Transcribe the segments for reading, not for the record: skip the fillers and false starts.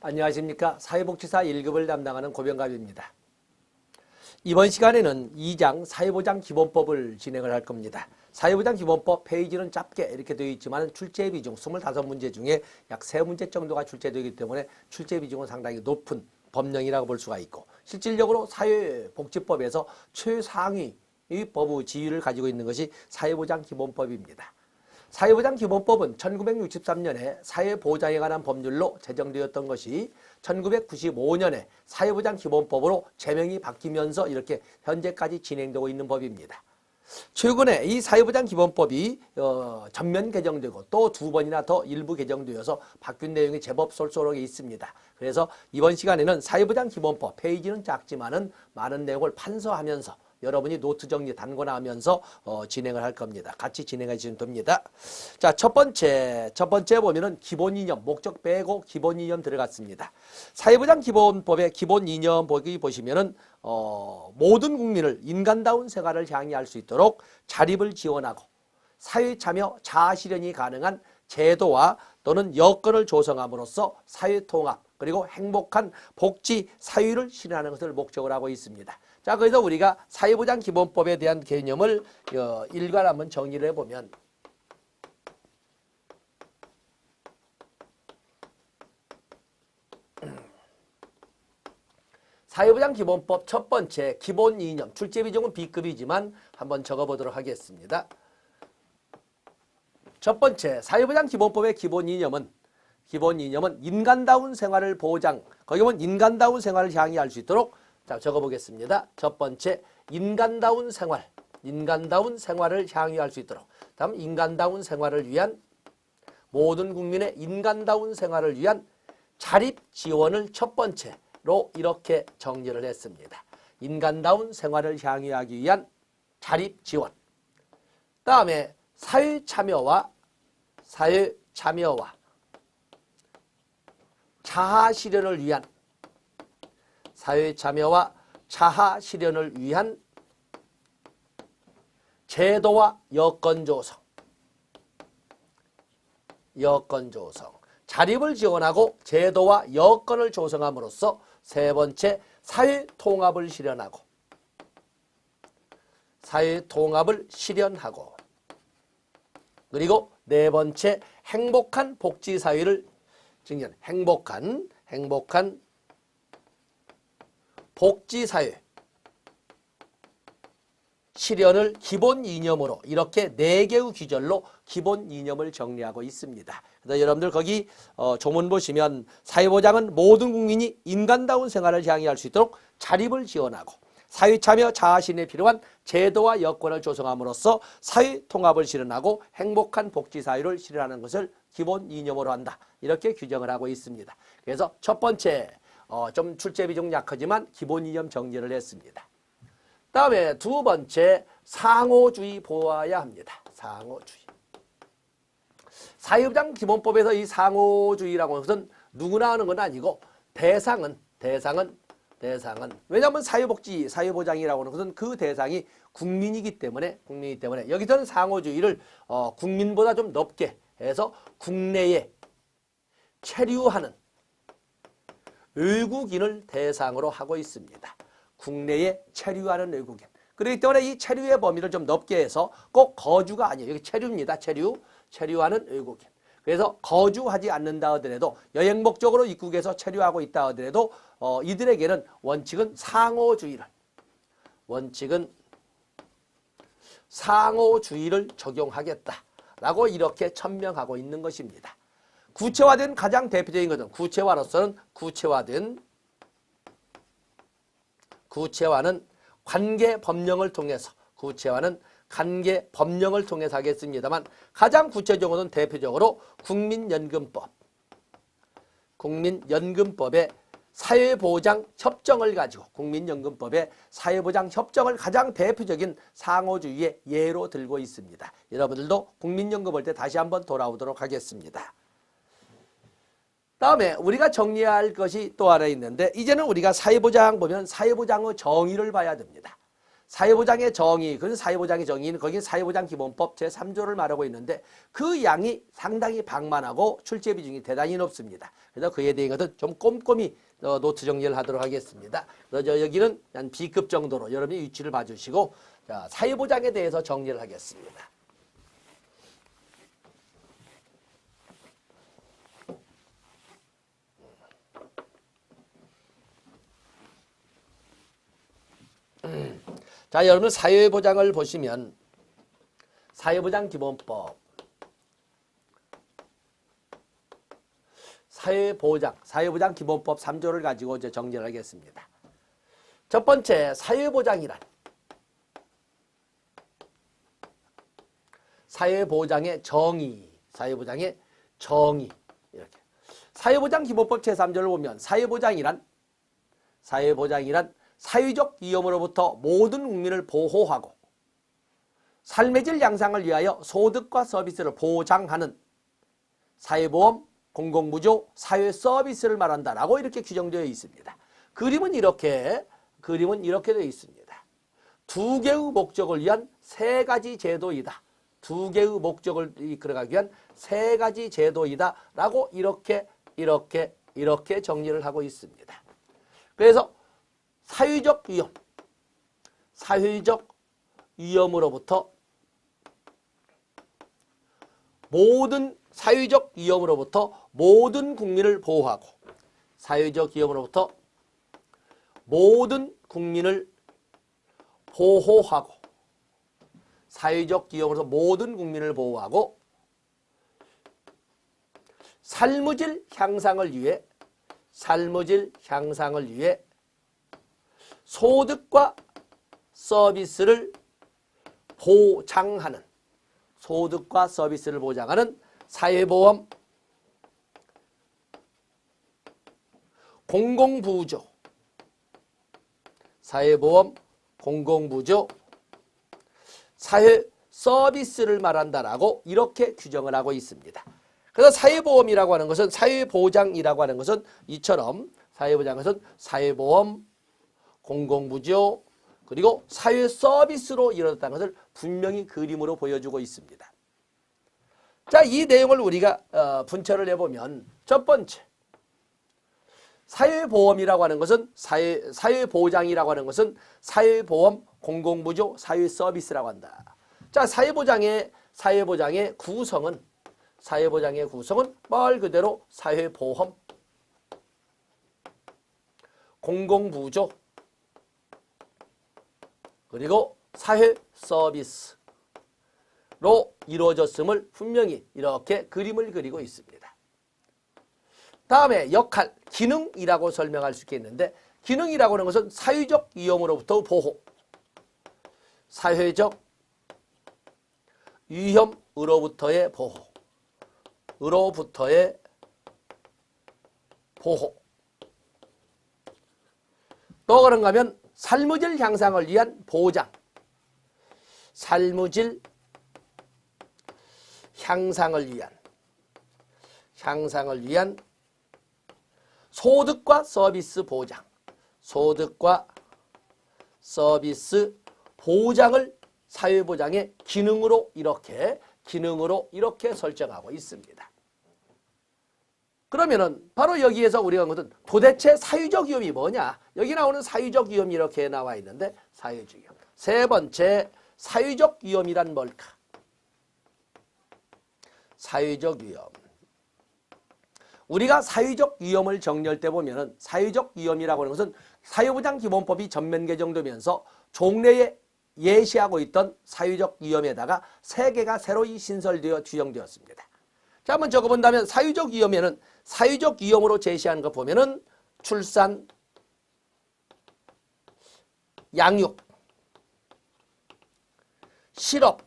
안녕하십니까. 사회복지사 1급을 담당하는 고병갑입니다. 이번 시간에는 2장 사회보장 기본법을 진행을 할 겁니다. 사회보장 기본법 페이지는 짧게 이렇게 되어 있지만 출제 비중 25문제 중에 약 3문제 정도가 출제되기 때문에 출제 비중은 상당히 높은 법령이라고 볼 수가 있고, 실질적으로 사회복지법에서 최상위의 법의 지위를 가지고 있는 것이 사회보장 기본법입니다. 사회보장 기본법은 1963년에 사회보장에 관한 법률로 제정되었던 것이 1995년에 사회보장 기본법으로 제명이 바뀌면서 이렇게 현재까지 진행되고 있는 법입니다. 최근에 이 사회보장 기본법이 전면 개정되고 또 2번이나 더 일부 개정되어서 바뀐 내용이 제법 쏠쏠하게 있습니다. 그래서 이번 시간에는 사회보장 기본법 페이지는 작지만은 많은 내용을 판서하면서 여러분이 노트 정리 단권화하면서 진행을 할 겁니다. 같이 진행해 주시면 됩니다. 자, 첫 번째 보면은 기본 이념, 목적 빼고 기본 이념 들어갔습니다. 사회보장 기본법의 기본 이념 보기 보시면은 모든 국민을 인간다운 생활을 향유할 수 있도록 자립을 지원하고 사회 참여 자아 실현이 가능한 제도와 또는 여건을 조성함으로써 사회 통합 그리고 행복한 복지 사회를 실현하는 것을 목적으로 하고 있습니다. 자, 그래서 우리가 사회보장 기본법에 대한 개념을 일괄 한번 정리를 해보면, 사회보장 기본법 첫 번째 기본 이념, 출제 비중은 B급이지만 한번 적어보도록 하겠습니다. 첫 번째 사회보장 기본법의 기본 이념은 인간다운 생활을 보장, 거기 보면 인간다운 생활을 향유할 수 있도록, 자, 적어보겠습니다. 첫 번째, 인간다운 생활을 향유할 수 있도록. 다음, 인간다운 생활을 위한, 모든 국민의 인간다운 생활을 위한 자립 지원을 첫 번째로 이렇게 정리를 했습니다. 인간다운 생활을 향유하기 위한 자립 지원. 다음에 사회 참여와 자아 실현을 위한 사회 참여와 자아 실현을 위한 제도와 여건 조성. 자립을 지원하고 제도와 여건을 조성함으로써 세 번째 사회 통합을 실현하고 그리고 네 번째 행복한 복지 사회를 증진, 행복한 복지사회 실현을 기본 이념으로 이렇게 4개의 기절로 기본 이념을 정리하고 있습니다. 그래서 여러분들 거기 조문 보시면 사회보장은 모든 국민이 인간다운 생활을 향유할 수 있도록 자립을 지원하고 사회참여 자아실현에 필요한 제도와 여건을 조성함으로써 사회통합을 실현하고 행복한 복지사회를 실현하는 것을 기본 이념으로 한다. 이렇게 규정을 하고 있습니다. 그래서 첫 번째 좀 출제 비중 약하지만 기본 이념 정리를 했습니다. 다음에 두 번째, 상호주의 보아야 합니다. 상호주의. 사회보장 기본법에서 이 상호주의라고 하는 것은 누구나 하는 건 아니고 대상은 왜냐하면 사회보장이라고 하는 것은 그 대상이 국민이기 때문에 여기서는 상호주의를 국민보다 좀 높게 해서 국내에 체류하는 외국인을 대상으로 하고 있습니다. 국내에 체류하는 외국인. 그렇기 때문에 이 체류의 범위를 좀 넓게 해서 꼭 거주가 아니에요. 여기 체류입니다. 체류하는 외국인. 그래서 거주하지 않는다 하더라도 여행 목적으로 입국해서 체류하고 있다 하더라도 이들에게는 원칙은 상호주의를 적용하겠다라고 이렇게 천명하고 있는 것입니다. 구체화된 가장 대표적인 것은 구체화는 관계 법령을 통해서 하겠습니다만 가장 구체적으로는 대표적으로 국민연금법의 사회보장 협정을 가지고 사회보장 협정을 가장 대표적인 상호주의의 예로 들고 있습니다. 여러분들도 국민연금 볼 때 다시 한번 돌아오도록 하겠습니다. 다음에 우리가 정리해야 할 것이 또 하나 있는데, 이제는 우리가 사회보장 보면 사회보장의 정의를 봐야 됩니다. 사회보장의 정의, 그건 사회보장의 정의는 거기는 사회보장기본법 제3조를 말하고 있는데 그 양이 상당히 방만하고 출제 비중이 대단히 높습니다. 그래서 그에 대해서는 좀 꼼꼼히 노트 정리를 하도록 하겠습니다. 그래서 여기는 한 B급 정도로 여러분이 위치를 봐주시고 자, 사회보장에 대해서 정리를 하겠습니다. 자, 여러분 사회보장을 보시면 사회보장기본법 사회보장기본법 3조를 가지고 이제 정리를 하겠습니다. 첫 번째 사회보장이란 사회보장의 정의 이렇게 사회보장기본법 제3조를 보면 사회보장이란 사회적 위험으로부터 모든 국민을 보호하고 삶의 질 양상을 위하여 소득과 서비스를 보장하는 사회보험, 공공부조, 사회 서비스를 말한다라고 이렇게 규정되어 있습니다. 그림은 이렇게 되어 있습니다. 두 개의 목적을 위한 세 가지 제도이다. 두 개의 목적을 이끌어가기 위한 세 가지 제도이다. 라고 이렇게 정리를 하고 있습니다. 그래서 사회적 위험으로부터 모든 국민을 보호하고 사회적 위험으로부터 모든 국민을 보호하고 삶의 향상을 위해 소득과 서비스를 보장하는 사회보험, 공공부조, 사회 서비스를 말한다라고 이렇게 규정을 하고 있습니다. 그래서 사회보험이라고 하는 것은 사회보장이라고 하는 것은 이처럼 사회보장은 사회보험, 공공부조 그리고 사회 서비스로 이루어졌다는 것을 분명히 그림으로 보여주고 있습니다. 자, 이 내용을 우리가 분철을 해보면 첫 번째 사회보험이라고 하는 것은 사회보장이라고 하는 것은 사회보험, 공공부조, 사회 서비스라고 한다. 자, 사회보장의 구성은 말 그대로 사회보험, 공공부조 그리고 사회 서비스로 이루어졌음을 분명히 이렇게 그림을 그리고 있습니다. 다음에 역할, 기능이라고 설명할 수 있겠는데 기능이라고 하는 것은 사회적 위험으로부터 보호, 사회적 위험으로부터의 보호. 또 그런가 하면 삶의 질 향상을 위한 보장, 삶의 질 향상을 위한 소득과 서비스 보장, 소득과 서비스 보장을 사회보장의 기능으로 이렇게 설정하고 있습니다. 그러면은 바로 여기에서 우리가 한 것은 도대체 사회적 위험이 뭐냐? 여기 나오는 사회적 위험이 이렇게 나와 있는데 사회적 위험. 세 번째, 사회적 위험이란 뭘까? 사회적 위험. 우리가 사회적 위험을 정리할 때 보면은 사회적 위험이라고 하는 것은 사회보장기본법이 전면 개정되면서 종래에 예시하고 있던 사회적 위험에다가 세 개가 새로이 신설되어 규정되었습니다. 자, 한번 적어본다면 사회적 위험에는 사회적 위험으로 제시하는 거 보면은 출산, 양육, 실업,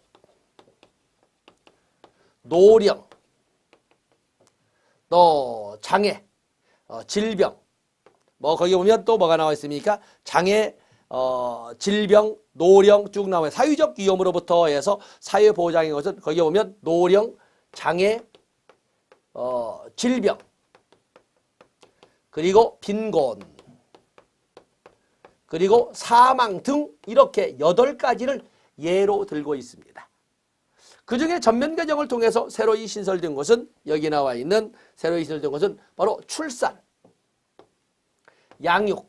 노령, 또 장애, 질병, 뭐 거기 보면 또 뭐가 나와 있습니까? 장애, 질병, 노령 쭉 나와요. 사회적 위험으로부터 해서 사회보장의 것은 거기 보면 노령, 장애, 질병, 그리고 빈곤, 그리고 사망 등 이렇게 8가지를 예로 들고 있습니다. 그중에 전면 개정을 통해서 새로이 신설된 것은 여기 나와 있는 새로이 신설된 것은 바로 출산, 양육,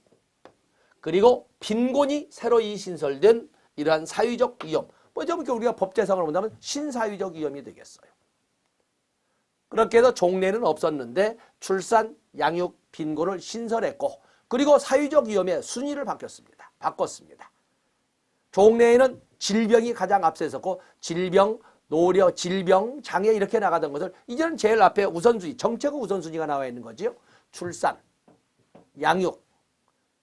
그리고 빈곤이 새로이 신설된 이러한 사회적 위험. 좀 우리가 법제상으로 본다면 신사회적 위험이 되겠어요. 그렇게 해서 종래는 없었는데 출산, 양육, 빈곤을 신설했고 그리고 사회적 위험의 순위를 바꿨습니다. 종래에는 질병이 가장 앞서 있었고 질병, 노령, 질병, 장애 이렇게 나가던 것을 이제는 제일 앞에 우선순위, 정책의 우선순위가 나와 있는 거지요. 출산, 양육,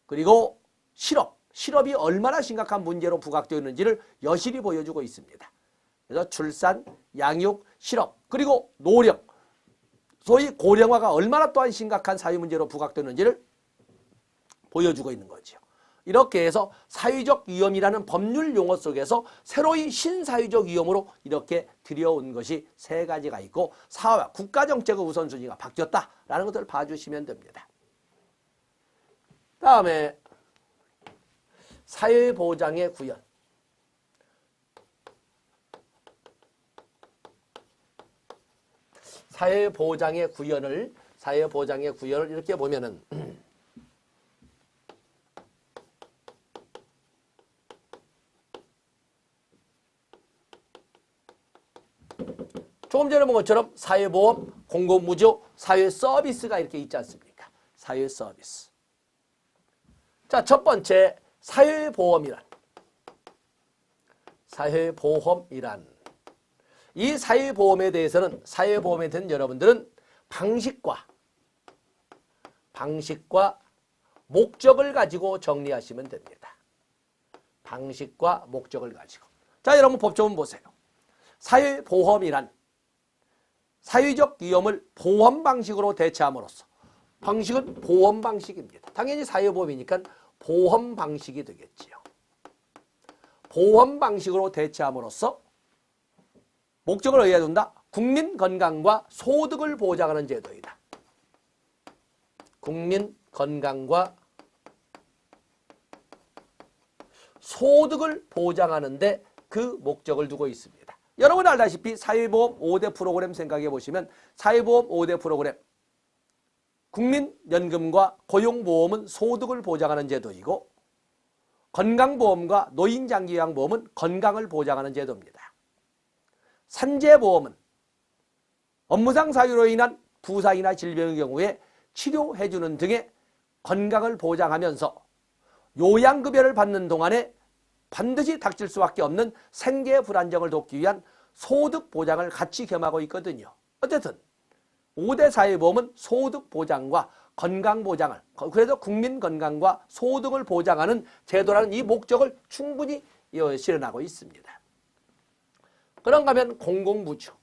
그리고 실업이 얼마나 심각한 문제로 부각되어 있는지를 여실히 보여주고 있습니다. 그래서 출산, 양육, 실업, 그리고 노령, 소위 고령화가 얼마나 또한 심각한 사회 문제로 부각되는지를 보여주고 있는 거죠. 이렇게 해서 사회적 위험이라는 법률 용어 속에서 새로이 신사회적 위험으로 이렇게 들여온 것이 3가지가 있고 사회와 국가정책의 우선순위가 바뀌었다라는 것을 봐주시면 됩니다. 다음에 사회보장의 구현. 사회보장의 구현을 이렇게 보면은 조금 전에 본 것처럼 사회보험, 공공무조, 사회서비스가 이렇게 있지 않습니까? 사회서비스. 자, 첫 번째 사회보험이란 이 사회보험에 대해서는 여러분들은 방식과 목적을 가지고 정리하시면 됩니다. 방식과 목적을 가지고. 자, 여러분 법조문 보세요. 사회보험이란 사회적 위험을 보험 방식으로 대체함으로써 방식은 보험 방식입니다. 당연히 사회보험이니까 보험 방식이 되겠지요. 보험 방식으로 대체함으로써 목적을 의해야 된다. 국민 건강과 소득을 보장하는 제도이다. 국민 건강과 소득을 보장하는데 그 목적을 두고 있습니다. 여러분 알다시피 사회보험 5대 프로그램 생각해 보시면 사회보험 5대 프로그램 국민연금과 고용보험은 소득을 보장하는 제도이고 건강보험과 노인장기요양보험은 건강을 보장하는 제도입니다. 산재보험은 업무상 사유로 인한 부상이나 질병의 경우에 치료해주는 등의 건강을 보장하면서 요양급여를 받는 동안에 반드시 닥칠 수밖에 없는 생계 불안정을 돕기 위한 소득 보장을 같이 겸하고 있거든요. 어쨌든 5대 사회보험은 소득 보장과 건강 보장을, 그래서 국민 건강과 소득을 보장하는 제도라는 이 목적을 충분히 실현하고 있습니다. 그런가 하면 공공부조.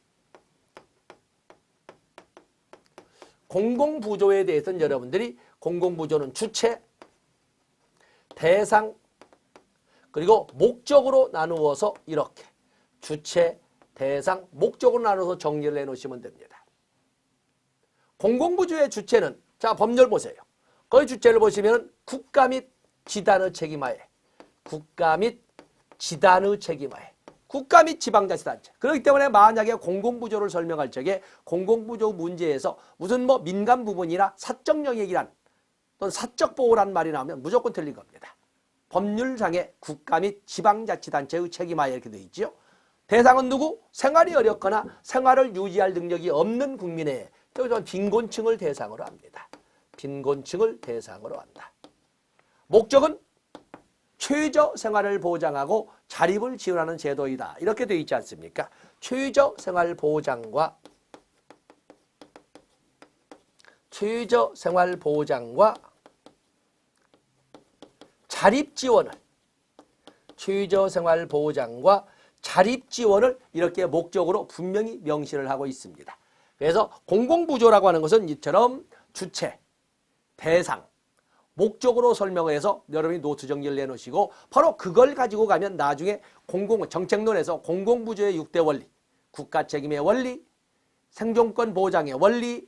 공공부조에 대해서는 여러분들이 공공부조는 주체, 대상, 그리고 목적으로 나누어서 이렇게 주체, 대상, 목적으로 나누어서 정리를 해놓으시면 됩니다. 공공부조의 주체는 자 법률 보세요. 거기 주체를 보시면 국가 및 지단의 책임하에 국가 및 지방자치단체. 그렇기 때문에 만약에 공공부조를 설명할 적에 공공부조 문제에서 무슨 민간 부분이나 사적 영역이란 또는 사적 보호란 말이 나오면 무조건 틀린 겁니다. 법률상에 국가 및 지방자치단체의 책임하에 이렇게 되어 있죠. 대상은 누구? 생활이 어렵거나 생활을 유지할 능력이 없는 국민의 빈곤층을 대상으로 합니다. 빈곤층을 대상으로 한다. 목적은 최저 생활을 보장하고 자립을 지원하는 제도이다. 이렇게 되어 있지 않습니까? 최저 생활 보장과 자립 지원을 이렇게 목적으로 분명히 명시를 하고 있습니다. 그래서 공공부조라고 하는 것은 이처럼 주체, 대상, 목적으로 설명을 해서 여러분이 노트 정리를 내놓으시고 바로 그걸 가지고 가면 나중에 정책론에서 공공부조의 6대 원리, 국가 책임의 원리, 생존권 보장의 원리,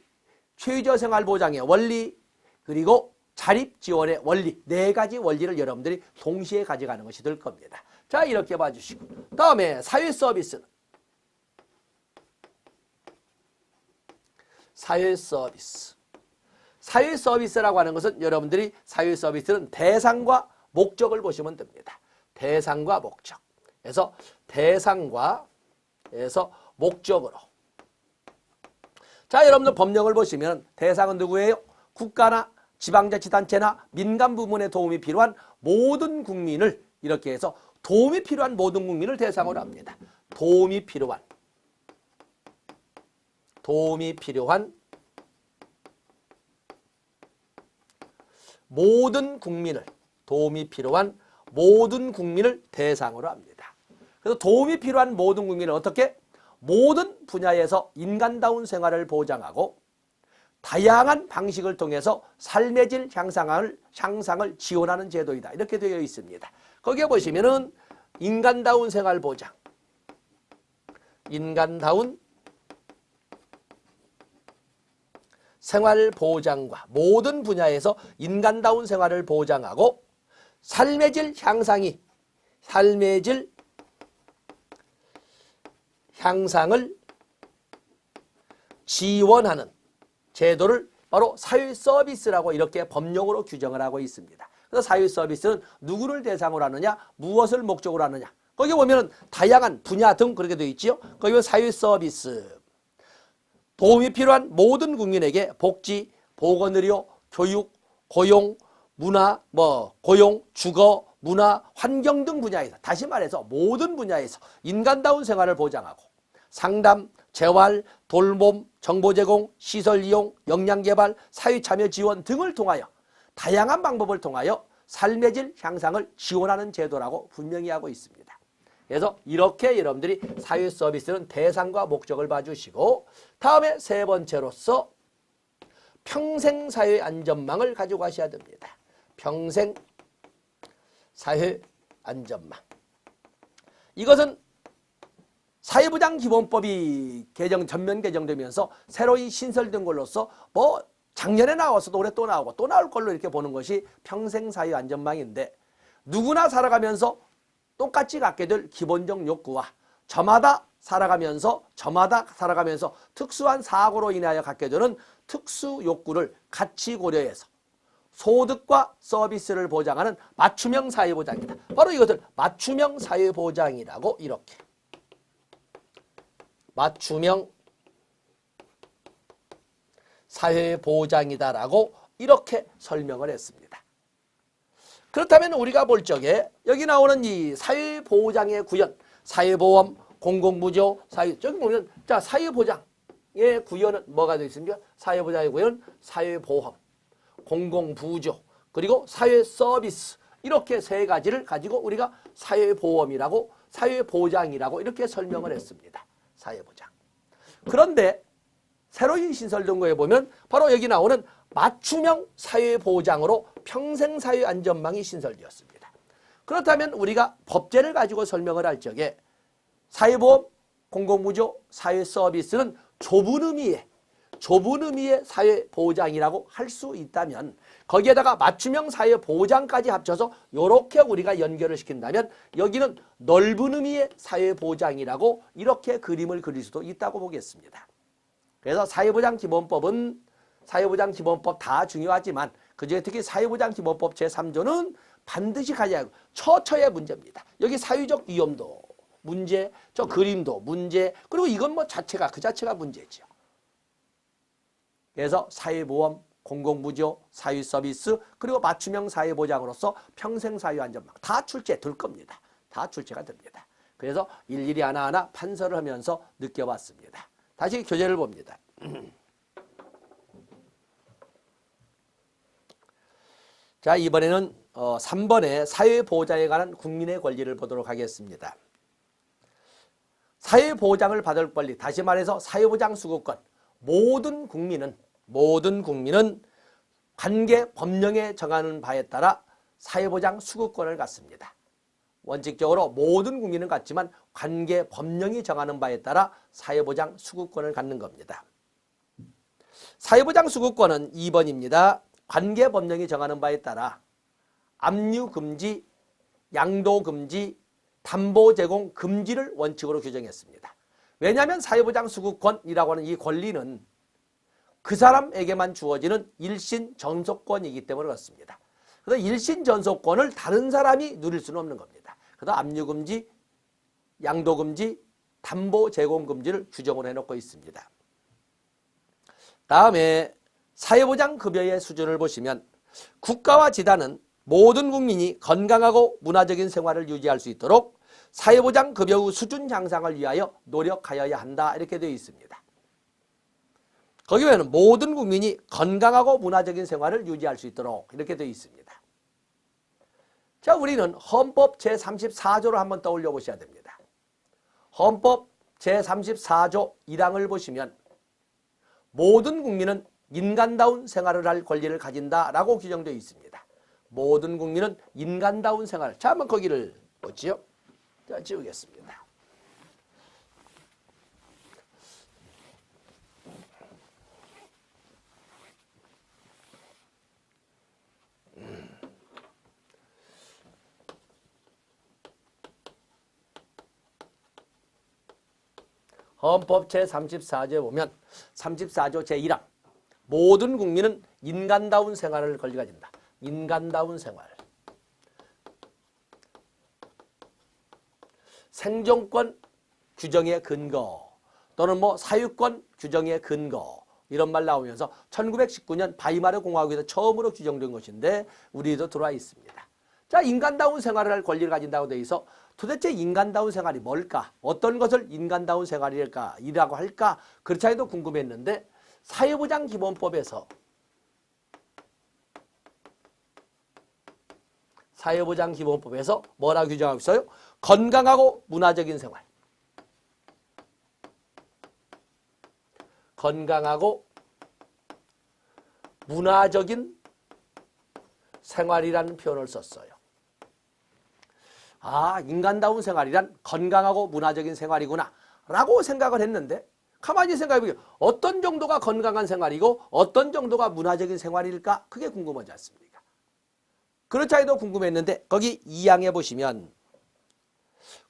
최저생활 보장의 원리, 그리고 자립 지원의 원리, 4가지 원리를 여러분들이 동시에 가져가는 것이 될 겁니다. 자, 이렇게 봐주시고. 다음에 사회 서비스는 사회 서비스. 사회 서비스라고 하는 것은 여러분들이 사회 서비스는 대상과 목적을 보시면 됩니다. 대상과 목적. 그래서 대상과 목적으로. 자, 여러분들 법령을 보시면 대상은 누구예요? 국가나 지방자치단체나 민간 부문에 도움이 필요한 모든 국민을 이렇게 해서 도움이 필요한 모든 국민을 대상으로 합니다. 도움이 필요한 모든 국민을 대상으로 합니다. 그래서 도움이 필요한 모든 국민을 어떻게? 모든 분야에서 인간다운 생활을 보장하고 다양한 방식을 통해서 삶의 질 향상을 지원하는 제도이다. 이렇게 되어 있습니다. 거기에 보시면은 인간다운 생활 보장, 인간다운 생활 보장과 모든 분야에서 인간다운 생활을 보장하고 삶의 질 향상을 지원하는 제도를 바로 사회 서비스라고 이렇게 법령으로 규정을 하고 있습니다. 그래서 사회 서비스는 누구를 대상으로 하느냐, 무엇을 목적으로 하느냐. 거기 보면은 다양한 분야 등 그렇게 되어 있지요. 거기 보면 사회 서비스. 도움이 필요한 모든 국민에게 복지, 보건의료, 교육, 고용, 문화, 고용, 주거, 문화, 환경 등 분야에서, 다시 말해서 모든 분야에서 인간다운 생활을 보장하고 상담, 재활, 돌봄, 정보 제공, 시설 이용, 역량 개발, 사회 참여 지원 등을 통하여 다양한 방법을 통하여 삶의 질 향상을 지원하는 제도라고 분명히 하고 있습니다. 그래서 이렇게 여러분들이 사회 서비스는 대상과 목적을 봐주시고, 다음에 세 번째로서 평생 사회 안전망을 가지고 가셔야 됩니다. 평생 사회 안전망. 이것은 사회보장기본법이 전면 개정되면서 새로이 신설된 걸로서 작년에 나왔어도 올해 또 나오고 또 나올 걸로 이렇게 보는 것이 평생 사회 안전망인데, 누구나 살아가면서 똑같이 갖게 될 기본적 욕구와 저마다 살아가면서 특수한 사고로 인하여 갖게 되는 특수 욕구를 같이 고려해서 소득과 서비스를 보장하는 맞춤형 사회보장이다. 바로 이것을 맞춤형 사회보장이라고 이렇게 맞춤형 사회보장이다라고 이렇게 설명을 했습니다. 그렇다면 우리가 볼 적에 여기 나오는 이 사회보장의 구현, 사회보험, 공공부조, 저기 보면 자, 사회보장의 구현은 뭐가 되어 있습니까? 사회보장의 구현은 사회보험, 공공부조, 그리고 사회서비스, 이렇게 세 가지를 가지고 우리가 사회보험이라고 사회보장이라고 이렇게 설명을 했습니다. 사회보장. 그런데 새로이 신설된 거에 보면 바로 여기 나오는 맞춤형 사회보장으로 평생사회안전망이 신설되었습니다. 그렇다면 우리가 법제를 가지고 설명을 할 적에 사회보험, 공공부조, 사회서비스는 좁은 의미의 사회보장이라고 할 수 있다면, 거기에다가 맞춤형 사회보장까지 합쳐서 이렇게 우리가 연결을 시킨다면 여기는 넓은 의미의 사회보장이라고 이렇게 그림을 그릴 수도 있다고 보겠습니다. 그래서 사회보장기본법은 사회보장기본법 다 중요하지만 그중에 특히 사회보장기본법 제3조는 반드시 가져야 하고 처처의 문제입니다. 여기 사회적 위험도 문제, 저 그림도 문제, 그리고 이건 그 자체가 문제죠. 그래서 사회보험, 공공부조, 사회서비스, 그리고 맞춤형 사회보장으로서 평생사회안전망 다 출제될 겁니다. 다 출제가 됩니다. 그래서 일일이 하나하나 판서를 하면서 느껴봤습니다. 다시 교재를 봅니다. 자, 이번에는 3번의 사회보장에 관한 국민의 권리를 보도록 하겠습니다. 사회보장을 받을 권리, 다시 말해서 사회보장 수급권, 모든 국민은 관계 법령에 정하는 바에 따라 사회보장 수급권을 갖습니다. 원칙적으로 모든 국민은 갖지만 관계 법령이 정하는 바에 따라 사회보장 수급권을 갖는 겁니다. 사회보장 수급권은 2번입니다. 관계법령이 정하는 바에 따라 압류금지, 양도금지, 담보제공 금지를 원칙으로 규정했습니다. 왜냐하면 사회보장 수급권이라고 하는 이 권리는 그 사람에게만 주어지는 일신 전속권이기 때문에 그렇습니다. 그래서 일신 전속권을 다른 사람이 누릴 수는 없는 겁니다. 그래서 압류금지, 양도금지, 담보제공금지를 규정을 해놓고 있습니다. 다음에 사회보장급여의 수준을 보시면 국가와 지단은 모든 국민이 건강하고 문화적인 생활을 유지할 수 있도록 사회보장급여의 수준 향상을 위하여 노력하여야 한다 이렇게 되어 있습니다. 거기 보면 모든 국민이 건강하고 문화적인 생활을 유지할 수 있도록 이렇게 되어 있습니다. 자, 우리는 헌법 제34조를 한번 떠올려 보셔야 됩니다. 헌법 제34조 1항을 보시면 모든 국민은 인간다운 생활을 할 권리를 가진다라고 규정되어 있습니다. 모든 국민은 인간다운 생활. 자, 한번 거기를 보지요. 자, 지우겠습니다. 헌법 제34조에 보면 34조 제1항 모든 국민은 인간다운 생활을 권리 가진다. 인간다운 생활. 생존권 규정의 근거 또는 뭐 사유권 규정의 근거 이런 말 나오면서 1919년 바이마르 공화국에서 처음으로 규정된 것인데 우리도 들어와 있습니다. 자, 인간다운 생활을 할 권리를 가진다고 되어 있어 도대체 인간다운 생활이 뭘까? 어떤 것을 인간다운 생활일까? 이라고 할까? 그렇지 않아도 궁금했는데 사회보장기본법에서 뭐라 규정하고 있어요? 건강하고 문화적인 생활. 건강하고 문화적인 생활이라는 표현을 썼어요. 아, 인간다운 생활이란 건강하고 문화적인 생활이구나 라고 생각을 했는데 가만히 생각해보면 어떤 정도가 건강한 생활이고 어떤 정도가 문화적인 생활일까? 그게 궁금하지 않습니까? 그렇지 않아도 궁금했는데 거기 2항에 보시면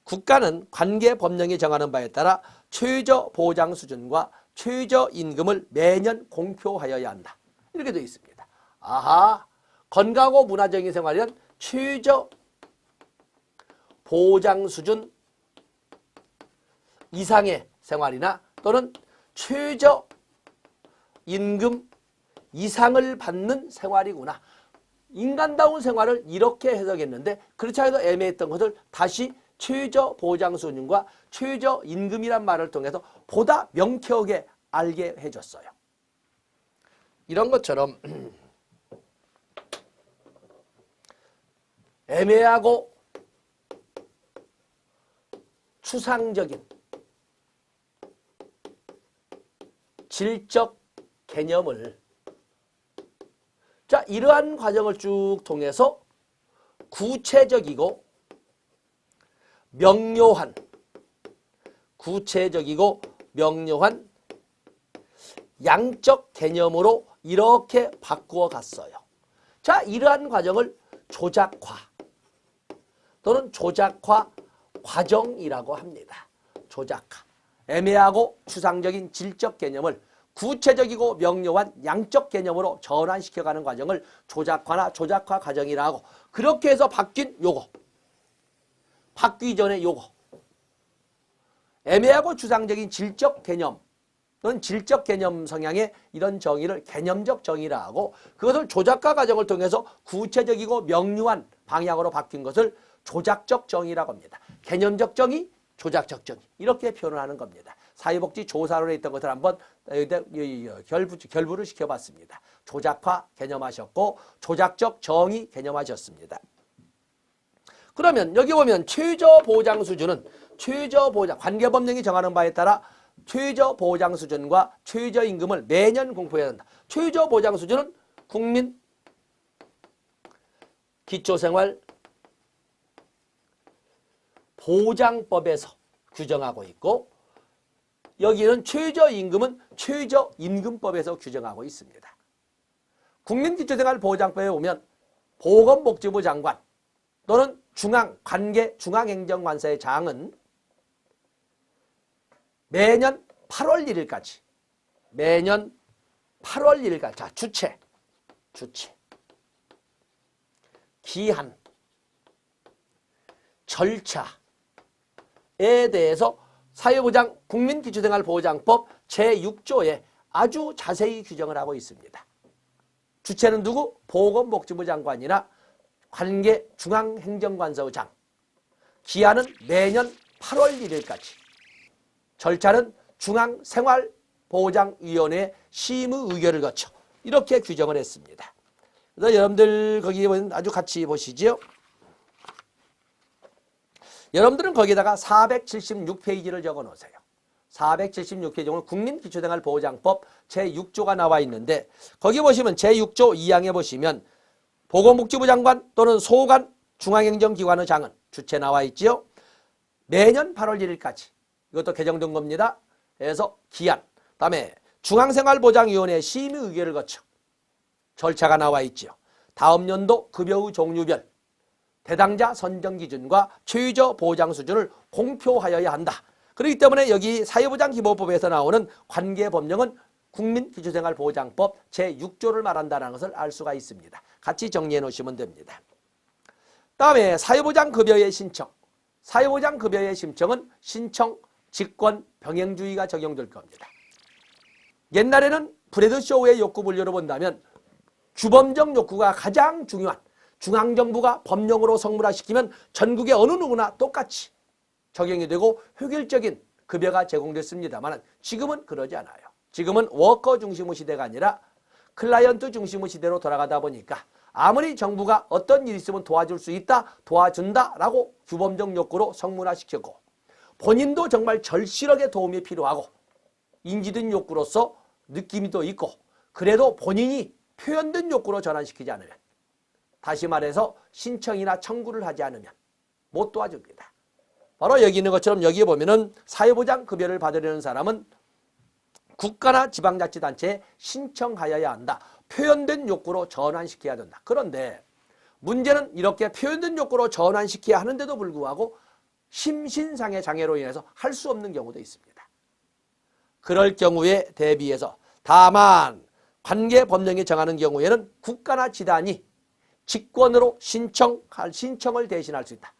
국가는 관계법령이 정하는 바에 따라 최저보장 수준과 최저임금을 매년 공표하여야 한다. 이렇게 되어 있습니다. 아하, 건강하고 문화적인 생활이란 최저보장 수준 이상의 생활이나 또는 최저임금 이상을 받는 생활이구나. 인간다운 생활을 이렇게 해석했는데 그렇지 않아도 애매했던 것을 다시 최저보장 수준과 최저임금이란 말을 통해서 보다 명쾌하게 알게 해줬어요. 이런 것처럼 애매하고 추상적인 질적 개념을 자, 이러한 과정을 쭉 통해서 구체적이고 명료한 양적 개념으로 이렇게 바꾸어 갔어요. 자, 이러한 과정을 조작화 또는 조작화 과정이라고 합니다. 조작화. 애매하고 추상적인 질적 개념을 구체적이고 명료한 양적 개념으로 전환시켜가는 과정을 조작화나 조작화 과정이라고 하고 그렇게 해서 바뀐 요거. 바뀌기 전에 요거. 애매하고 추상적인 질적 개념 또는 질적 개념 성향의 이런 정의를 개념적 정의라 하고 그것을 조작화 과정을 통해서 구체적이고 명료한 방향으로 바뀐 것을 조작적 정의라고 합니다. 개념적 정의, 조작적 정의 이렇게 표현을 하는 겁니다. 사회복지 조사론에 있던 것을 한번 결부를 시켜봤습니다. 조작화 개념하셨고 조작적 정의 개념하셨습니다. 그러면 여기 보면 최저보장 수준은 최저보장 관계법령이 정하는 바에 따라 최저보장 수준과 최저임금을 매년 공표해야 한다. 최저보장 수준은 국민 기초생활 보장법에서 규정하고 있고 여기는 최저임금은 최저임금법에서 규정하고 있습니다. 국민기초생활보장법에 보면 보건복지부 장관 또는 중앙행정관서의 장은 매년 8월 1일까지 자, 주체, 기한, 절차에 대해서 사회보장 국민기초생활보장법 제6조에 아주 자세히 규정을 하고 있습니다. 주체는 누구? 보건복지부 장관이나 관계 중앙행정관서장. 기한은 매년 8월 1일까지. 절차는 중앙생활보장위원회 심의 의결을 거쳐 이렇게 규정을 했습니다. 그래서 여러분들 거기에 보면 아주 같이 보시죠. 여러분들은 거기에다가 476페이지를 적어 놓으세요. 476페이지는 국민기초생활보장법 제6조가 나와 있는데 거기 보시면 제6조 2항에 보시면 보건복지부 장관 또는 소관 중앙행정기관의 장은 주체 나와 있지요. 매년 8월 1일까지 이것도 개정된 겁니다. 그래서 기한, 다음에 중앙생활보장위원회 심의 의결을 거쳐 절차가 나와 있지요. 다음 연도 급여의 종류별 대상자 선정 기준과 최저 보장 수준을 공표하여야 한다. 그렇기 때문에 여기 사회보장기본법에서 나오는 관계법령은 국민기초생활보장법 제6조를 말한다는 것을 알 수가 있습니다. 같이 정리해 놓으시면 됩니다. 다음에 사회보장급여의 신청. 사회보장급여의 신청은 신청, 직권, 병행주의가 적용될 겁니다. 옛날에는 브레드쇼의 욕구 분류로 본다면 주범적 욕구가 가장 중요한 중앙정부가 법령으로 성문화시키면 전국의 어느 누구나 똑같이 적용이 되고 효율적인 급여가 제공됐습니다만 지금은 그러지 않아요. 지금은 워커 중심의 시대가 아니라 클라이언트 중심의 시대로 돌아가다 보니까 아무리 정부가 어떤 일이 있으면 도와줄 수 있다, 도와준다라고 규범적 욕구로 성문화시켰고 본인도 정말 절실하게 도움이 필요하고 인지된 욕구로서 느낌도 있고 그래도 본인이 표현된 욕구로 전환시키지 않으면 다시 말해서 신청이나 청구를 하지 않으면 못 도와줍니다. 바로 여기 있는 것처럼 여기에 보면은 사회보장급여를 받으려는 사람은 국가나 지방자치단체에 신청하여야 한다. 표현된 욕구로 전환시켜야 된다. 그런데 문제는 이렇게 표현된 욕구로 전환시켜야 하는데도 불구하고 심신상의 장애로 인해서 할 수 없는 경우도 있습니다. 그럴 경우에 대비해서 다만 관계법령이 정하는 경우에는 국가나 지단이 직권으로 신청을 대신할 수 있다.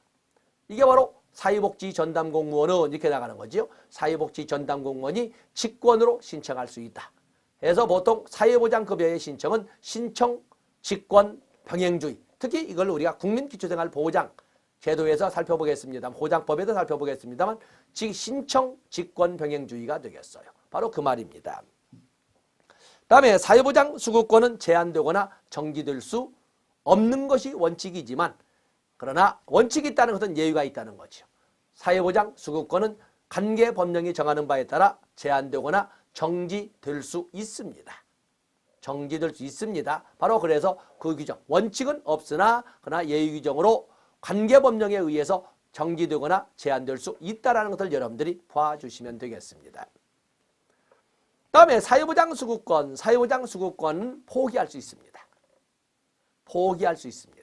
이게 바로 사회복지 전담 공무원은 이렇게 나가는 거죠. 사회복지 전담 공무원이 직권으로 신청할 수 있다. 그래서 보통 사회보장급여의 신청은 신청, 직권, 병행주의. 특히 이걸 우리가 국민기초생활보장 제도에서 살펴보겠습니다만 보장법에도 살펴보겠습니다만 즉 신청, 직권, 병행주의가 되겠어요. 바로 그 말입니다. 다음에 사회보장 수급권은 제한되거나 정지될 수 없는 것이 원칙이지만 그러나 원칙이 있다는 것은 예외가 있다는 거죠. 사회보장 수급권은 관계법령이 정하는 바에 따라 제한되거나 정지될 수 있습니다. 정지될 수 있습니다. 바로 그래서 그 규정, 원칙은 없으나 그러나 예외 규정으로 관계법령에 의해서 정지되거나 제한될 수 있다는 것을 여러분들이 봐주시면 되겠습니다. 다음에 사회보장 수급권은 포기할 수 있습니다. 포기할 수 있습니다.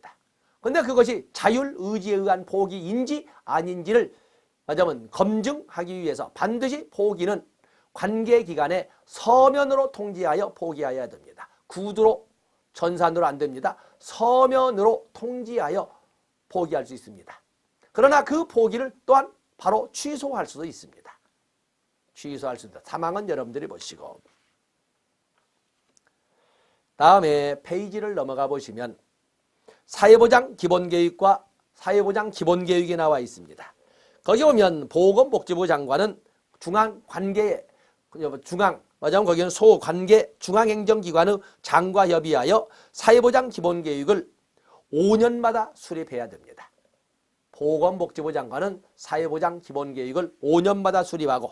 그런데 그것이 자율의지에 의한 포기인지 아닌지를 말하자면 검증하기 위해서 반드시 포기는 관계기관에 서면으로 통지하여 포기해야 됩니다. 구두로 전산으로 안 됩니다. 서면으로 통지하여 포기할 수 있습니다. 그러나 그 포기를 또한 바로 취소할 수도 있습니다. 취소할 수 있다. 사망은 여러분들이 보시고 다음에 페이지를 넘어가 보시면 사회보장 기본계획과 사회보장 기본계획이 나와 있습니다. 거기 보면 보건복지부 장관은 거기는 소관계 중앙행정기관의 장과 협의하여 사회보장 기본계획을 5년마다 수립해야 됩니다. 보건복지부 장관은 사회보장 기본계획을 5년마다 수립하고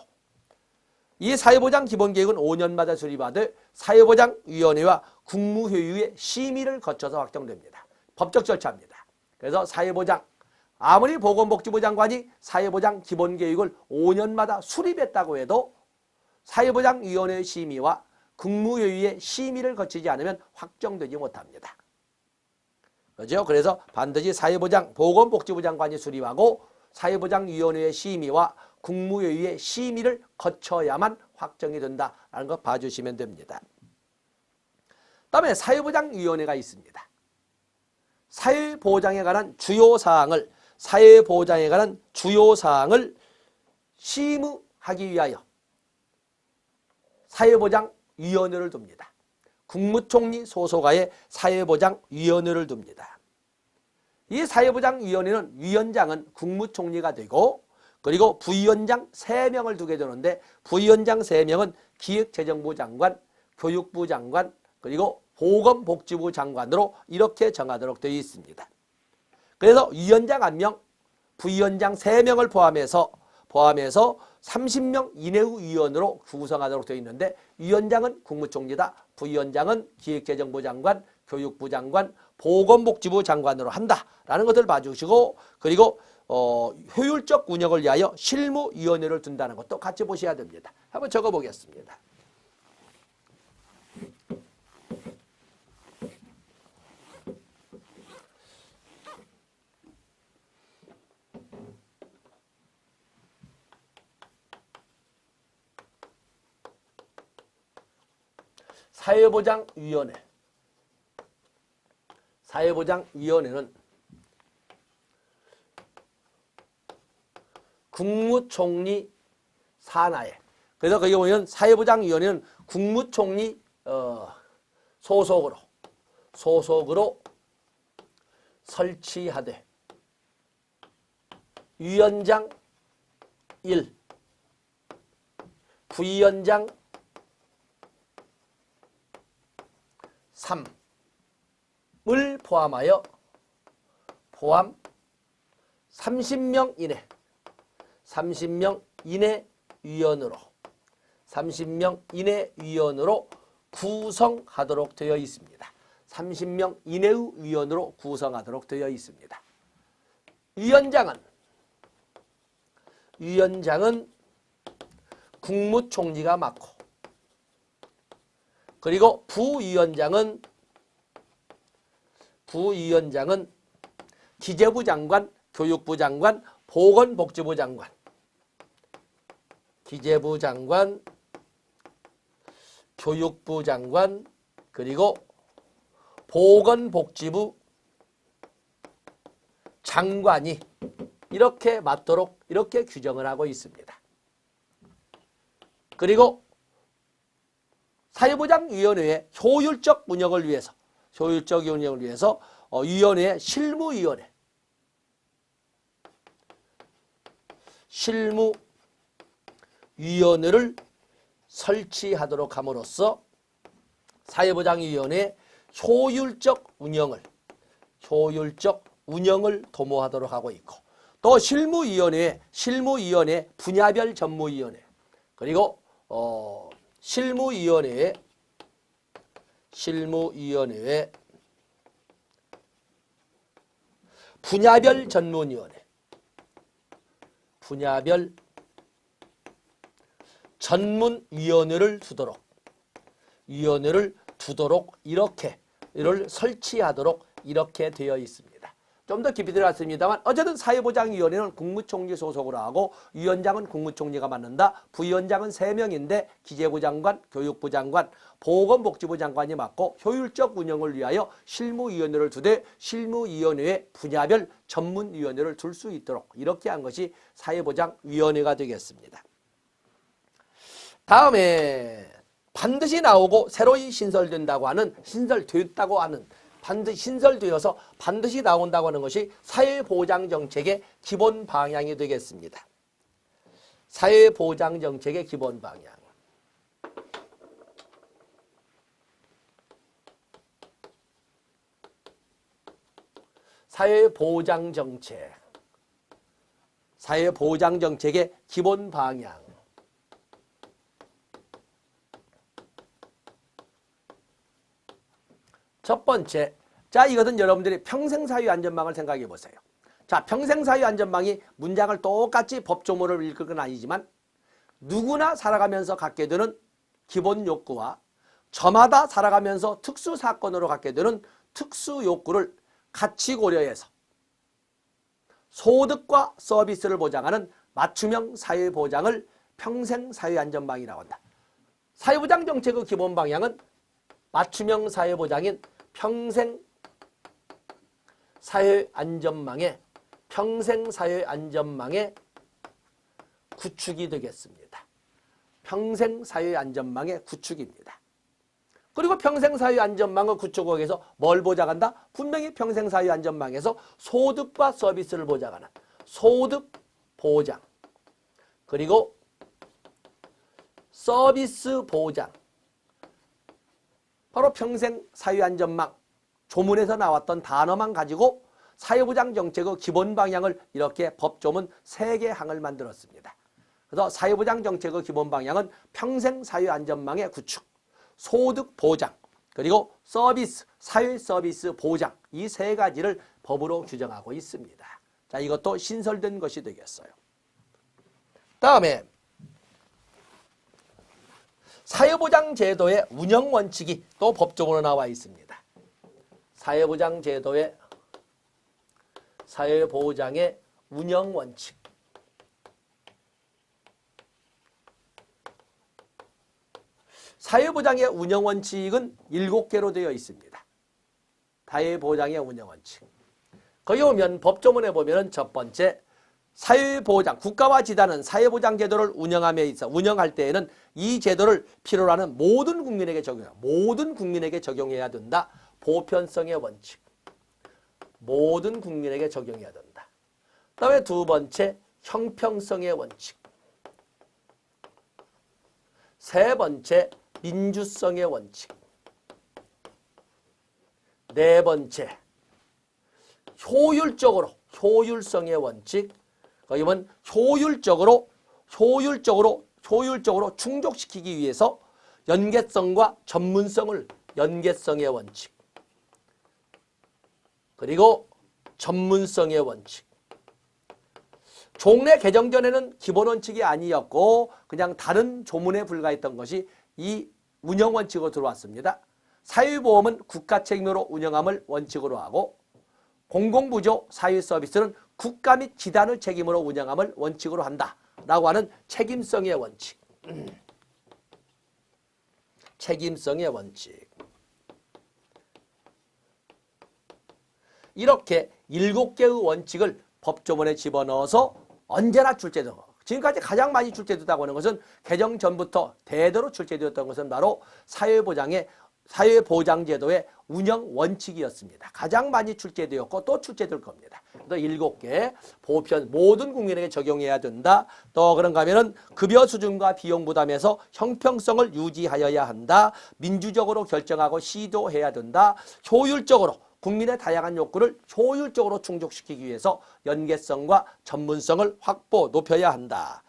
이 사회보장 기본계획은 5년마다 수립하되 사회보장위원회와 국무회의의 심의를 거쳐서 확정됩니다. 법적 절차입니다. 그래서 사회보장 아무리 보건복지부 장관이 사회보장 기본계획을 5년마다 수립했다고 해도 사회보장위원회 심의와 국무회의의 심의를 거치지 않으면 확정되지 못합니다. 그렇죠? 그래서 반드시 사회보장, 보건복지부 장관이 수립하고 사회보장위원회의 심의와 국무회의의 심의를 거쳐야만 확정이 된다라는 거 봐주시면 됩니다. 다음에 사회보장위원회가 있습니다. 사회보장에 관한 주요사항을 심의하기 위하여 사회보장위원회를 둡니다. 국무총리 소속하에 사회보장위원회를 둡니다. 이 사회보장위원회는 위원장은 국무총리가 되고 그리고 부위원장 3명을 두게 되는데 부위원장 3명은 기획재정부 장관, 교육부 장관, 그리고 보건복지부 장관으로 이렇게 정하도록 되어 있습니다. 그래서 위원장 1명, 부위원장 3명을 포함해서 30명 이내의 위원으로 구성하도록 되어 있는데 위원장은 국무총리다. 부위원장은 기획재정부 장관, 교육부 장관, 보건복지부 장관으로 한다라는 것을 봐주시고 그리고 효율적 운영을 위하여 실무위원회를 둔다는 것도 같이 보셔야 됩니다. 한번 적어보겠습니다. 사회보장위원회는 국무총리 산하에 그래서 거기 보면 사회보장위원회는 국무총리 소속으로 설치하되 위원장 1, 부위원장 3을 포함 30명 이내 위원으로 구성하도록 되어 있습니다. 30명 이내의 위원으로 구성하도록 되어 있습니다. 위원장은 국무총리가 맡고 그리고 부위원장은 기재부 장관, 교육부 장관, 보건복지부 장관, 기재부 장관, 교육부 장관, 그리고 보건복지부 장관이 이렇게 맡도록 이렇게 규정을 하고 있습니다. 그리고 사회보장위원회의 효율적 운영을 위해서 위원회의 실무위원회를 설치하도록 함으로써 사회보장위원회의 효율적 운영을 도모하도록 하고 있고 또 실무위원회 분야별 전무위원회 그리고 실무위원회 분야별 전문위원회를 두도록 이를 설치하도록 이렇게 되어 있습니다. 좀 더 깊이 들어갔습니다만 어쨌든 사회보장위원회는 국무총리 소속으로 하고 위원장은 국무총리가 맡는다. 부위원장은 3명인데 기재부 장관, 교육부 장관, 보건복지부 장관이 맡고 효율적 운영을 위하여 실무위원회를 두되 실무위원회의 분야별 전문위원회를 둘 수 있도록 이렇게 한 것이 사회보장위원회가 되겠습니다. 다음에 반드시 나오고 새로이 신설되었다고 하는 신설되어서 반드시 나온다고 하는 것이 사회보장정책의 기본 방향이 되겠습니다. 사회보장정책의 기본 방향. 사회보장정책의 기본 방향. 첫 번째, 자 이것은 여러분들이 평생사회안전망을 생각해 보세요. 자 평생사회안전망이 문장을 똑같이 법조문을 읽을 건 아니지만 누구나 살아가면서 갖게 되는 기본 욕구와 저마다 살아가면서 특수 사건으로 갖게 되는 특수 욕구를 같이 고려해서 소득과 서비스를 보장하는 맞춤형 사회보장을 평생사회안전망이라고 한다. 사회보장 정책의 기본 방향은 맞춤형 사회보장인 평생사회안전망의 구축이 되겠습니다. 평생사회안전망의 구축입니다. 그리고 평생사회안전망의 구축을 위해서 뭘 보장한다? 분명히 평생사회안전망에서 소득과 서비스를 보장하는 소득보장, 그리고 서비스 보장, 바로 평생사회안전망 조문에서 나왔던 단어만 가지고 사회보장 정책의 기본 방향을 이렇게 법조문 3개 항을 만들었습니다. 그래서 사회보장 정책의 기본 방향은 평생사회안전망의 구축, 소득보장, 그리고 서비스, 사회서비스 보장, 이 3가지를 법으로 규정하고 있습니다. 자, 이것도 신설된 것이 되겠어요. 다음에 사회보장 제도의 운영 원칙이 또 법조문으로 나와 있습니다. 사회보장 제도의 사회보장의 운영 원칙. 사회보장의 운영 원칙은 7개로 되어 있습니다. 사회보장의 운영 원칙. 거기 보면 법조문에 보면 첫 번째, 사회보장, 국가와 지단은 사회보장 제도를 운영함에 있어 운영할 때에는 이 제도를 필요로 하는 모든 국민에게 적용해야 된다. 보편성의 원칙. 모든 국민에게 적용해야 된다. 그 다음에 두 번째, 형평성의 원칙. 세 번째, 민주성의 원칙. 네 번째, 효율성의 원칙. 거기 보면 효율적으로 충족시키기 위해서 연계성과 연계성의 원칙. 그리고 전문성의 원칙. 종래 개정 전에는 기본 원칙이 아니었고 그냥 다른 조문에 불과했던 것이 이 운영 원칙으로 들어왔습니다. 사회보험은 국가 책임으로 운영함을 원칙으로 하고 공공부조 사회서비스는 국가 및 기단의 책임으로 운영함을 원칙으로 한다라고 하는 책임성의 원칙. 책임성의 원칙. 이렇게 7개의 원칙을 법조문에 집어넣어서 언제나 출제되고, 지금까지 가장 많이 출제되었다고 하는 것은 개정 전부터 대대로 출제되었던 것은 바로 사회보장제도의 운영 원칙이었습니다. 가장 많이 출제되었고 또 출제될 겁니다. 그래서 7개 보편 모든 국민에게 적용해야 된다. 또 그런가 하면은 급여 수준과 비용 부담에서 형평성을 유지하여야 한다. 민주적으로 결정하고 시도해야 된다. 효율적으로 국민의 다양한 욕구를 효율적으로 충족시키기 위해서 연계성과 전문성을 높여야 한다.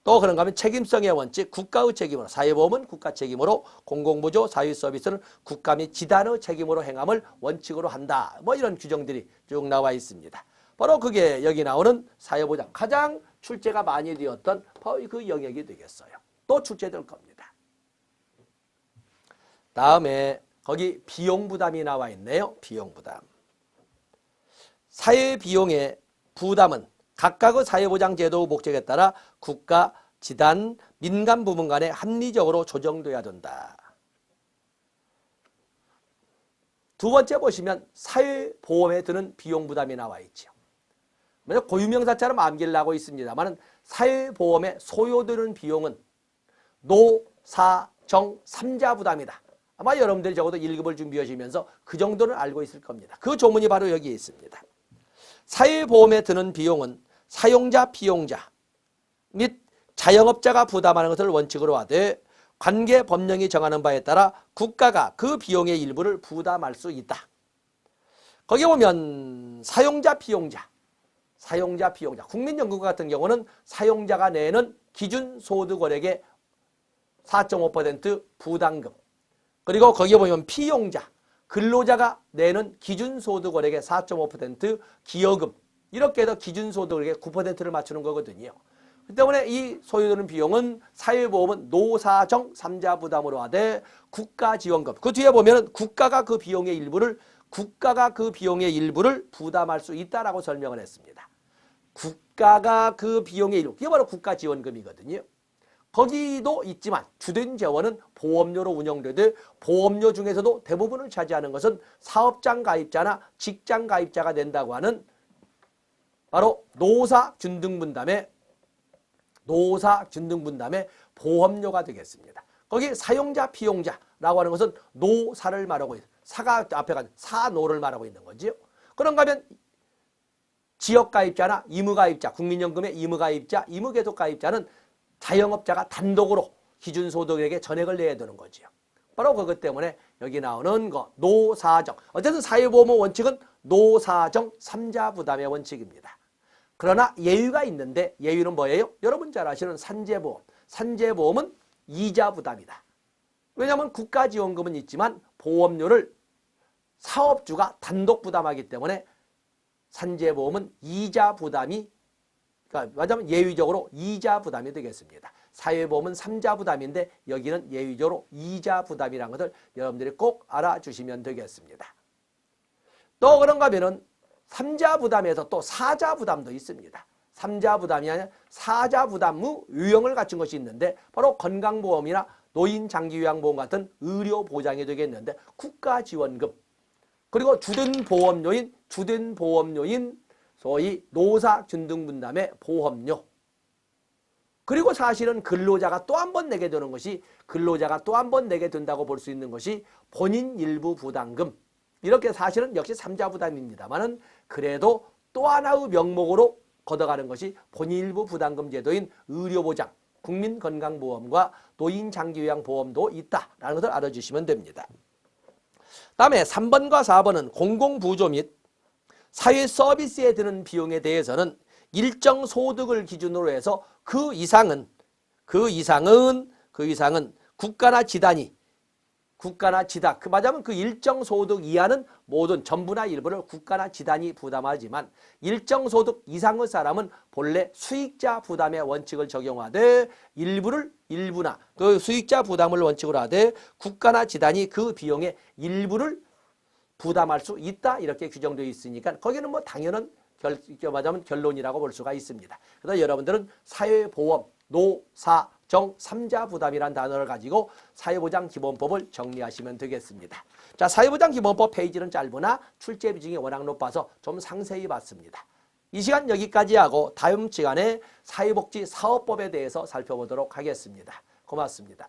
또 그런가 하면 책임성의 원칙, 국가의 책임으로, 사회보험은 국가 책임으로, 공공부조 사회서비스는 국가 및 지단의 책임으로 행함을 원칙으로 한다. 뭐 이런 규정들이 쭉 나와 있습니다. 바로 그게 여기 나오는 사회보장, 가장 출제가 많이 되었던 바로 그 영역이 되겠어요. 또 출제될 겁니다. 다음에 거기 비용부담이 나와 있네요. 비용부담. 사회비용의 부담은 각각의 사회보장제도 목적에 따라 국가, 지단, 민간 부문 간에 합리적으로 조정돼야 된다. 두 번째 보시면 사회보험에 드는 비용부담이 나와 있죠. 고유명사처럼 암기를 하고 있습니다만 사회보험에 소요되는 비용은 노, 사, 정, 3자 부담이다. 아마 여러분들이 적어도 1급을 준비하시면서 그 정도는 알고 있을 겁니다. 그 조문이 바로 여기에 있습니다. 사회보험에 드는 비용은 사용자, 비용자 및 자영업자가 부담하는 것을 원칙으로 하되 관계 법령이 정하는 바에 따라 국가가 그 비용의 일부를 부담할 수 있다. 거기 보면 사용자, 비용자. 국민연금과 같은 경우는 사용자가 내는 기준소득월액의 4.5% 부담금. 그리고 거기에 보면 피용자, 근로자가 내는 기준소득월액의 4.5% 기여금. 이렇게 해서 기준소득월액의 9%를 맞추는 거거든요. 그 때문에 이 소요되는 비용은 사회보험은 노사정 3자 부담으로 하되 국가지원금. 그 뒤에 보면은 국가가 그 비용의 일부를 부담할 수 있다라고 설명을 했습니다. 국가가 그 비용의 일부, 그게 바로 국가지원금이거든요. 거기도 있지만 주된 재원은 보험료로 운영되되 보험료 중에서도 대부분을 차지하는 것은 사업장 가입자나 직장 가입자가 된다고 하는 바로 노사균등분담의 보험료가 되겠습니다. 거기 사용자, 피용자라고 하는 것은 노사를 말하고 있어요. 사가 앞에 간 사노를 말하고 있는 거지요. 그런가 하면 지역가입자나 의무가입자, 국민연금의 의무가입자, 의무계속가입자는 자영업자가 단독으로 기준소득액의 전액을 내야 되는 거지요. 바로 그것 때문에 여기 나오는 거 노사정. 어쨌든 사회보험 원칙은 노사정 3자 부담의 원칙입니다. 그러나 예외가 있는데 예외는 뭐예요? 여러분 잘 아시는 산재보험. 산재보험은 2자 부담이다. 왜냐하면 국가지원금은 있지만 보험료를 사업주가 단독 부담하기 때문에 산재보험은 2자 부담이, 그러니까 맞으면 예외적으로 2자 부담이 되겠습니다. 사회보험은 3자 부담인데 여기는 예외적으로 2자 부담이라는 것을 여러분들이 꼭 알아주시면 되겠습니다. 또 그런가 하면은 3자 부담에서 또 4자 부담도 있습니다. 3자 부담이 아니라 4자 부담의 유형을 갖춘 것이 있는데 바로 건강보험이나 노인장기요양보험 같은 의료보장이 되겠는데 국가지원금, 그리고 주된 보험료인 소위 노사균등분담의 보험료, 그리고 사실은 근로자가 또 한 번 내게 되는 것이, 근로자가 또 한 번 내게 된다고 볼 수 있는 것이 본인 일부 부담금. 이렇게 사실은 역시 3자 부담입니다만은 그래도 또 하나의 명목으로 걷어가는 것이 본인 일부 부담금 제도인 의료보장, 국민건강보험과 노인장기요양보험도 있다라는 것을 알아주시면 됩니다. 다음에 3번과 4번은 공공부조 및 사회 서비스에 드는 비용에 대해서는 일정 소득을 기준으로 해서 그 이상은 국가나 지단, 맞으면 그 일정 소득 이하는 모든 전부나 일부를 국가나 지단이 부담하지만 일정 소득 이상의 사람은 본래 수익자 부담의 원칙을 적용하되 일부나 그 수익자 부담을 원칙으로 하되 국가나 지단이 그 비용의 일부를 부담할 수 있다, 이렇게 규정되어 있으니까 거기는 뭐 당연한 결론이라고 볼 수가 있습니다. 그래서 여러분들은 사회보험, 노사정 3자 부담이라는 단어를 가지고 사회보장기본법을 정리하시면 되겠습니다. 자, 사회보장기본법 페이지는 짧으나 출제 비중이 워낙 높아서 좀 상세히 봤습니다. 이 시간 여기까지 하고 다음 시간에 사회복지사업법에 대해서 살펴보도록 하겠습니다. 고맙습니다.